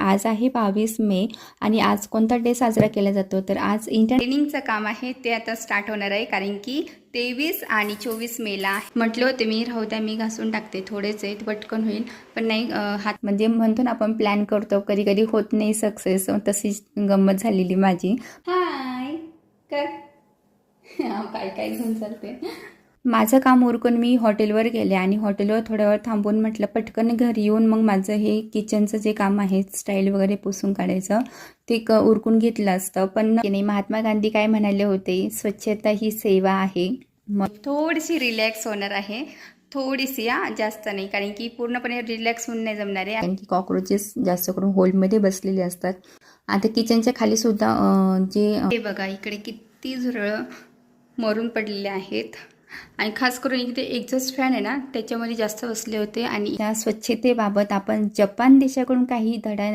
आज आहे 22 मे आणि आज कोणता डे साजरा केला जातो तर आज क्लिनिंगचं काम आहे ते आता स्टार्ट होणार आहे, कारण की 23 आणि 24 मेला म्हटलं होते मी राहू द्या मी घासून टाकते, थोडेच आहेत पटकन होईल, पण नाही हात म्हणजे म्हणतो ना आपण प्लॅन करतो कधी कधी होत नाही सक्सेस, तशीच गंमत झालेली माझी. हाय कर काय काय घेऊन चालते. माझं काम उरकून मी हॉटेलवर गेले आणि हॉटेलवर थोड्या वेळ थांबून म्हटलं पटकन घरी येऊन मग माझं हे किचनचं जे काम आहे स्टाईल वगैरे पुसून काढायचं ते उरकून घेतलं असतं. पण नाही, महात्मा गांधी काय म्हणाले होते, स्वच्छता ही सेवा आहे. मग थोडीशी रिलॅक्स होणार आहे, थोडीशी जास्त नाही, कारण की पूर्णपणे रिलॅक्स होऊन नाही जमणार आहे, कारण की कॉक्रोचेस जास्त करून होलमध्ये बसलेले असतात. आता किचनच्या खाली सुद्धा जे बघा इकडे किती झुरळं मरून पडलेले आहेत आणि खास करून इकडे एक्झॉस्ट फॅन आहे ना त्याच्यामध्ये जास्त बसले होते. आणि त्या स्वच्छतेबाबत आपण जपान देशाकडून काही धडा